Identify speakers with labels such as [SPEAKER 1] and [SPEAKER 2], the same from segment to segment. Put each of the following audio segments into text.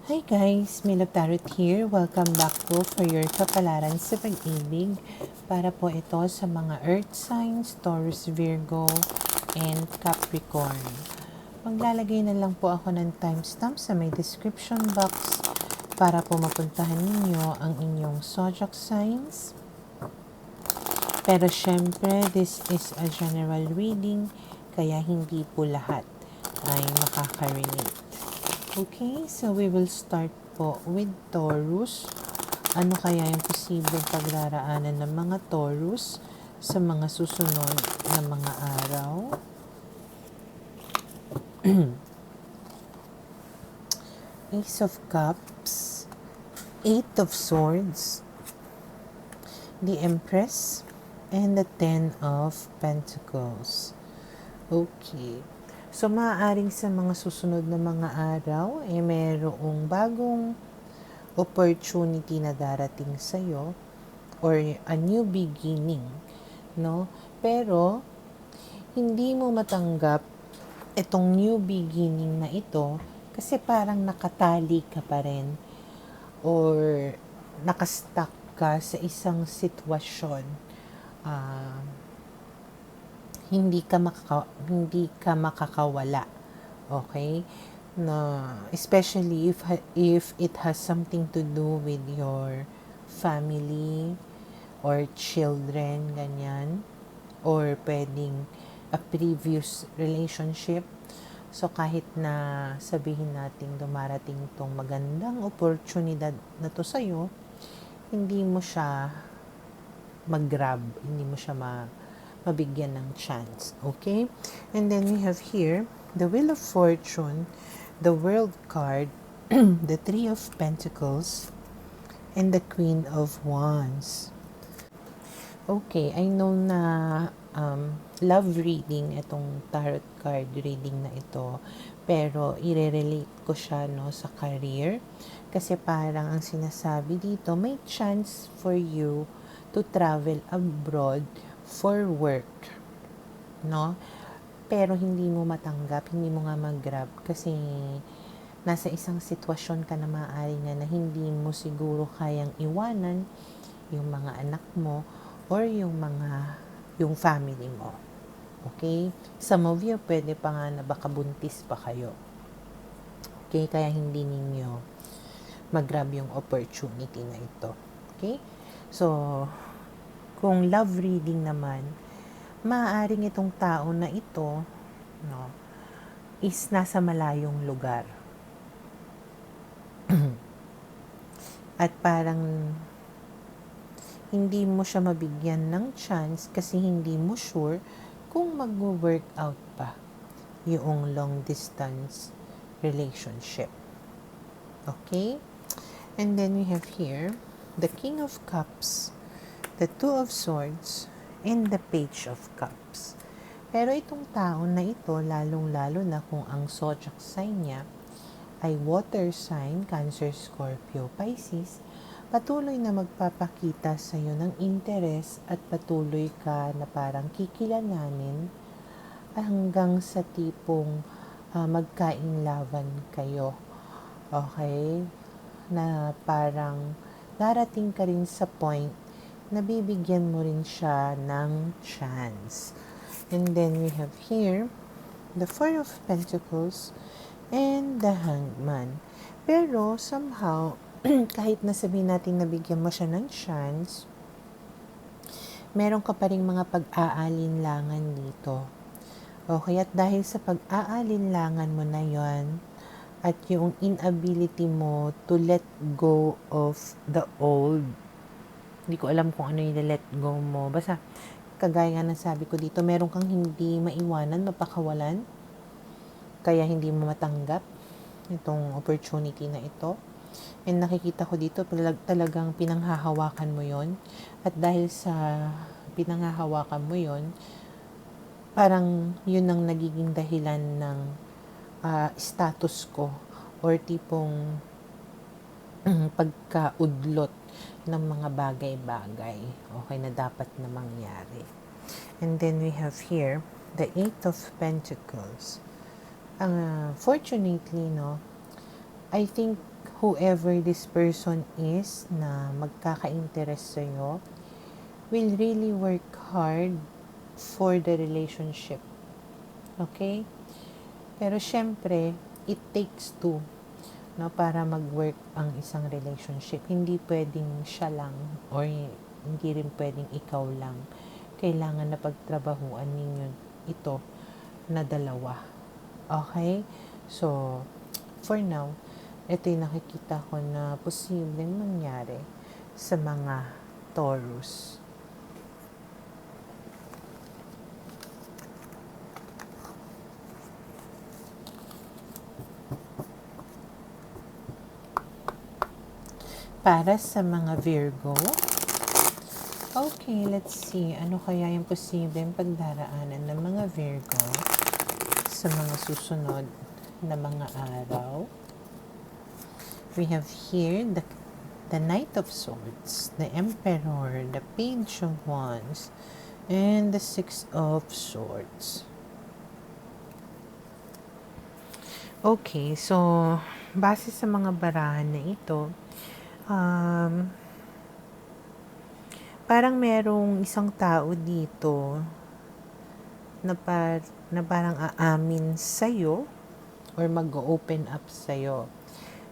[SPEAKER 1] Hi guys, Milo Tarot here. Welcome back po for your kapalaran sa pag-ibig. Para po ito sa mga Earth signs, Taurus, Virgo, and Capricorn. Maglalagay na lang po ako ng timestamp sa may description box para po mapuntahan ninyo ang inyong zodiac signs. Pero syempre, this is a general reading, kaya hindi po lahat ay makaka-relate. Okay, so we will start po with Taurus. Ano kaya yung posibleng pagdaraanan ng mga Taurus sa mga susunod na mga araw? Ace of Cups, Eight of Swords, the Empress, and the Ten of Pentacles. Okay. So, maaaring sa mga susunod na mga araw, mayroong bagong opportunity na darating sa'yo or a new beginning, no? Pero, hindi mo matanggap itong new beginning na ito kasi parang nakatali ka pa rin or nakastuck ka sa isang sitwasyon. Hindi ka makakawala. Okay? Na especially if it has something to do with your family or children, ganyan, or pwedeng a previous relationship. So kahit na sabihin natin dumarating tong magandang oportunidad na to sa'yo, hindi mo siya mag-grab, hindi mo siya mabigyan ng chance. Okay? And then we have here the Wheel of Fortune, the World card, the Three of Pentacles, and the Queen of Wands. Okay, I know na love reading itong tarot card reading na ito, pero i-relate ko siya sa career kasi parang ang sinasabi dito may chance for you to travel abroad for work, no? Pero hindi mo matanggap, hindi mo nga mag-grab kasi nasa isang sitwasyon ka na maaari na hindi mo siguro kayang iwanan yung mga anak mo or yung family mo. Okay? Some of you, pwede pa nga na baka buntis pa kayo. Okay? Kaya hindi ninyo mag-grab yung opportunity na ito. Okay? So, kung love reading naman, maaaring itong tao na ito, no, is nasa malayong lugar. At parang hindi mo siya mabigyan ng chance kasi hindi mo sure kung mag-work out pa yung long distance relationship. Okay? And then we have here the King of Cups, the Two of Swords, and the Page of Cups. Pero itong tao na ito, lalong-lalo na kung ang zodiac sign niya ay water sign, Cancer, Scorpio, Pisces, patuloy na magpapakita sa iyo ng interes at patuloy ka na parang kikilalanin hanggang sa tipong magkainlaban kayo. Okay? Na parang darating ka rin sa point na bibigyan mo rin siya ng chance. And then we have here the Four of Pentacles and the Hangman. Pero somehow, kahit na sabihin natin nabigyan mo siya ng chance, meron ka pa rin mga pag-aalinlangan dito. Okay, at dahil sa pag-aalinlangan mo na yon at yung inability mo to let go of the old, hindi ko alam kung ano yung let go mo. Basta, kagaya nga ng sabi ko dito, meron kang hindi maiwanan, mapakawalan, kaya hindi mo matanggap itong opportunity na ito. And nakikita ko dito, talagang pinanghahawakan mo yon. At dahil sa pinanghahawakan mo yon, parang yun ang nagiging dahilan ng status ko or tipong pagkaudlot ng mga bagay-bagay, okay, na dapat na mangyari. And then we have here the Eight of Pentacles. Fortunately, no, I think whoever this person is na magkaka-interest sa'yo will really work hard for the relationship. Okay? Pero syempre, it takes two, no, para mag-work ang isang relationship. Hindi pwedeng siya lang or hindi rin pwedeng ikaw lang. Kailangan na pagtrabahuan ninyo ito na dalawa. Okay? So, for now, ito yung nakikita ko na posibleng mangyari sa mga Taurus. Para sa mga Virgo, okay, let's see. Ano kaya yung posibleng pagdaraanan ng mga Virgo sa mga susunod na mga araw? We have here the Knight of Swords, the Emperor, the Page of Wands, and the Six of Swords. Okay, so base sa mga barahan na ito, parang merong isang tao dito na parang aamin sa'yo or mag-open up sa'yo.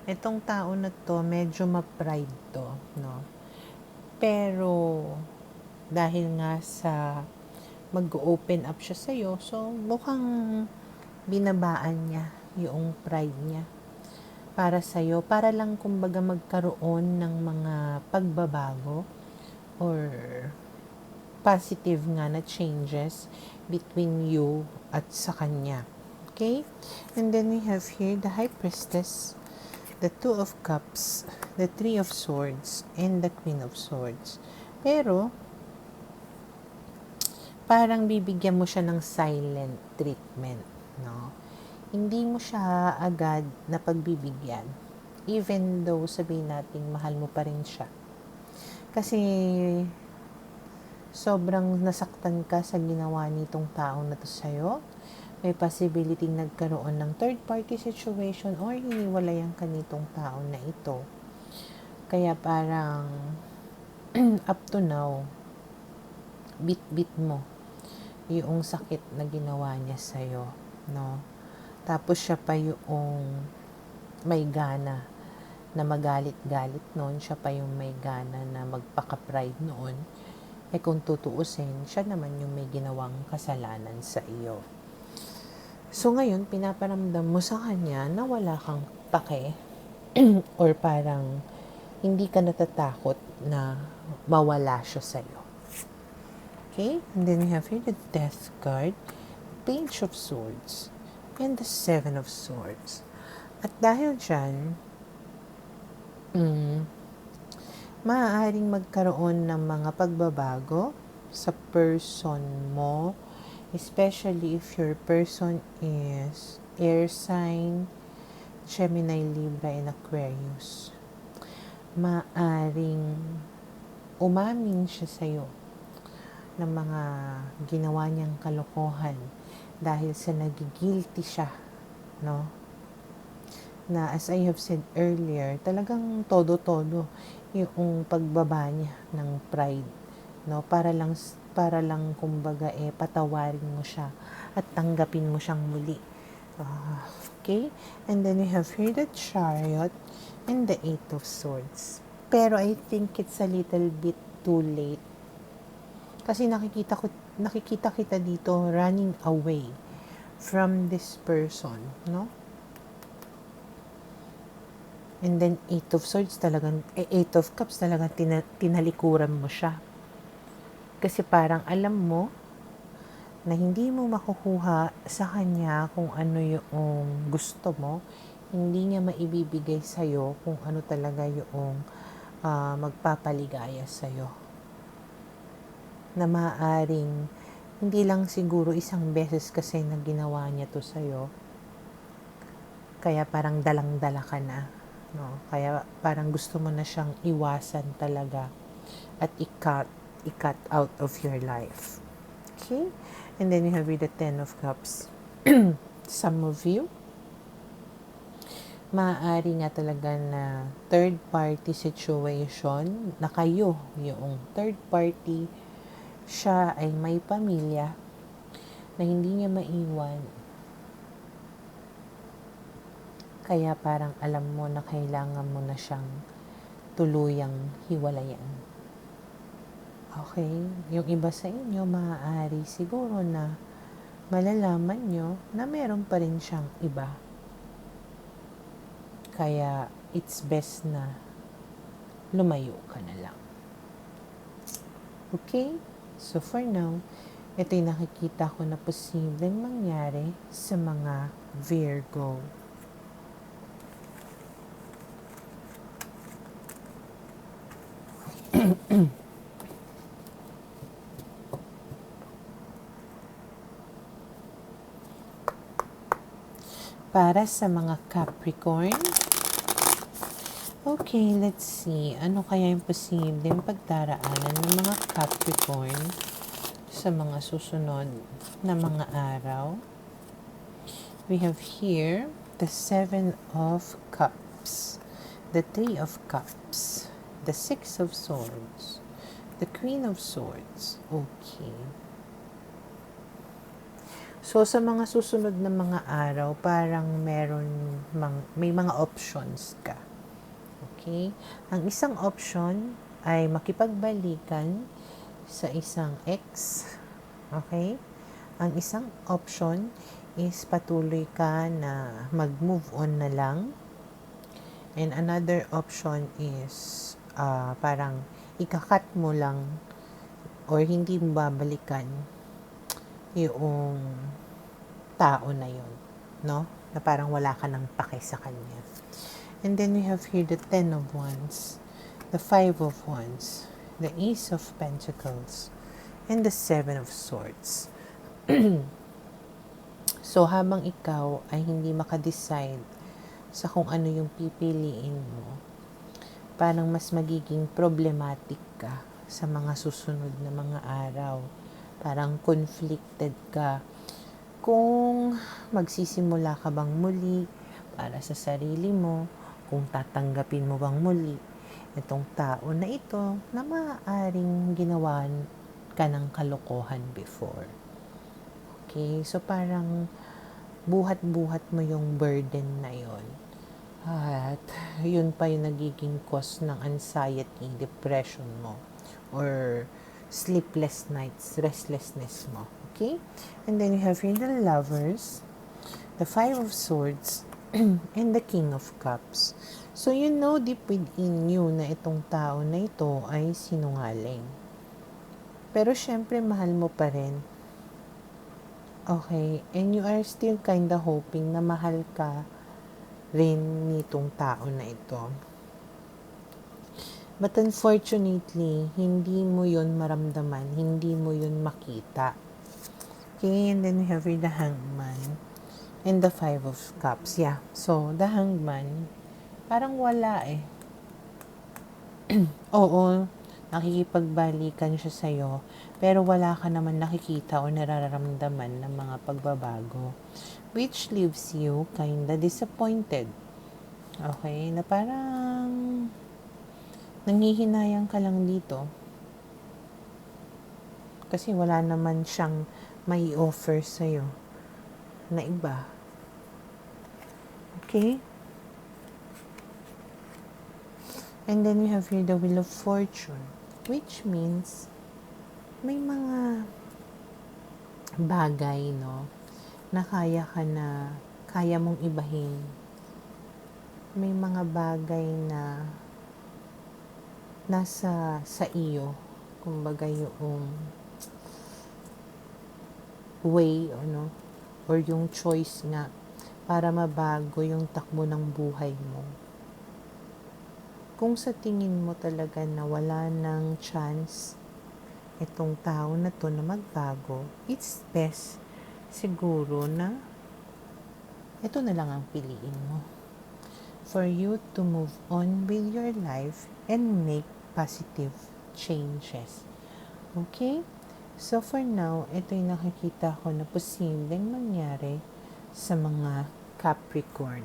[SPEAKER 1] Itong tao na to, medyo ma-pride to, no? Pero, dahil nga sa mag-open up siya sa'yo, so mukhang binabaan niya yung pride niya para sa'yo, para lang kumbaga magkaroon ng mga pagbabago or positive nga na changes between you at sa kanya. Okay? And then we have here the High Priestess, the Two of Cups, the Three of Swords, and the Queen of Swords. Pero, parang bibigyan mo siya ng silent treatment, no? Hindi mo siya agad na pagbibigyan. Even though sabihin natin mahal mo pa rin siya. Kasi sobrang nasaktan ka sa ginawa nitong taong na to sa'yo. May possibility nagkaroon ng third party situation or hiniwalayan ka nitong tao na ito. Kaya parang up to now, bit-bit mo yung sakit na ginawa niya sa'yo, no? Tapos siya pa yung may gana na magalit-galit noon. Siya pa yung may gana na magpaka-pride noon. Eh kung tutuusin, siya naman yung may ginawang kasalanan sa iyo. So ngayon, pinaparamdam mo sa kanya na wala kang pake or parang hindi ka natatakot na mawala siya sa iyo. Okay? And then we have here the Death card, Page of Swords, and the Seven of Swords. At dahil dyan, maaaring magkaroon ng mga pagbabago sa person mo, especially if your person is air sign, Gemini, Libra, and Aquarius. Maaaring umamin siya sa'yo ng mga ginawa niyang kalokohan dahil sa nagigilty siya, no? Na as I have said earlier, talagang todo-todo yung pagbaba niya ng pride, no? Para lang kumbaga patawarin mo siya at tanggapin mo siyang muli. Okay? And then we have here the Chariot and the Eight of Swords. Pero I think it's a little bit too late. Kasi nakikita kita dito running away from this person, no? And then Eight of Swords talagang, Eight of Cups talagang tinalikuran mo siya. Kasi parang alam mo na hindi mo makukuha sa kanya kung ano yung gusto mo. Hindi niya maibibigay sa'yo kung ano talaga yung magpapaligaya sa'yo. Na maaaring hindi lang siguro isang beses kasi na ginawa niya to sa'yo. Kaya parang dalang-dala ka na. No? Kaya parang gusto mo na siyang iwasan talaga at i-cut out of your life. Okay? And then you have the Ten of Cups. Some of you maaari nga talaga na third party situation na kayo, yung third party, siya ay may pamilya na hindi niya maiwan. Kaya parang alam mo na kailangan mo na siyang tuluyang hiwalayan. Okay? Yung iba sa inyo, maaari siguro na malalaman nyo na meron pa rin siyang iba. Kaya it's best na lumayo ka na lang. Okay? So for now, ito yung nakikita ko na posibleng mangyari sa mga Virgo. Para sa mga Capricorn, okay, let's see. Ano kaya yung posibleng pagdaraanan ng mga Capricorn sa mga susunod na mga araw? We have here the 7 of Cups, the 3 of Cups, the 6 of Swords, the Queen of Swords. Okay. So, sa mga susunod na mga araw, parang may mga options ka. Okay? Ang isang option ay makipagbalikan sa isang ex. Okay? Ang isang option is patuloy ka na mag-move on na lang. And another option is parang ikakat mo lang or hindi mo babalikan yung tao na yun, no? Na parang wala ka nang pake sa kanya. And then we have here the 10 of Wands, the 5 of Wands, the Ace of Pentacles, and the 7 of Swords. So, habang ikaw ay hindi makadecide sa kung ano yung pipiliin mo, parang mas magiging problematic ka sa mga susunod na mga araw. Parang conflicted ka kung magsisimula ka bang muli para sa sarili mo, kung tatanggapin mo bang muli itong tao na ito na maaaring ginawan ka ng kalokohan before. Okay, so parang buhat-buhat mo yung burden na yon. At yun pa yung nagiging cause ng anxiety, depression mo, or sleepless nights, restlessness mo. Okay? And then you have here the Lovers, the 5 of Swords, and the King of Cups. So you know deep within you na itong tao na ito ay sinungaling. Pero syempre mahal mo pa rin. Okay? And you are still kinda hoping na mahal ka rin nitong tao na ito. But unfortunately, hindi mo yon maramdaman, hindi mo yon makita. Okay, and then we have the Hangman and the 5 of Cups. Yeah, so the Hangman, parang wala eh. Oo, nakikipagbalikan siya sa'yo, pero wala ka naman nakikita o nararamdaman ng mga pagbabago, which leaves you kinda disappointed. Okay, na parang nanghihinayang ka lang dito. Kasi wala naman siyang may offer sa'yo na iba. Okay? And then we have here the Wheel of Fortune, which means may mga bagay, no, na kaya mong ibahin. May mga bagay na nasa sa iyo, kumbaga yung way or yung choice nga para mabago yung takbo ng buhay mo. Kung sa tingin mo talaga na wala ng chance itong tao na to na magbago, it's best siguro na ito na lang ang piliin mo for you to move on with your life and make positive changes. Okay? So for now, ito yung nakikita ko na posibleng mangyari sa mga Capricorn.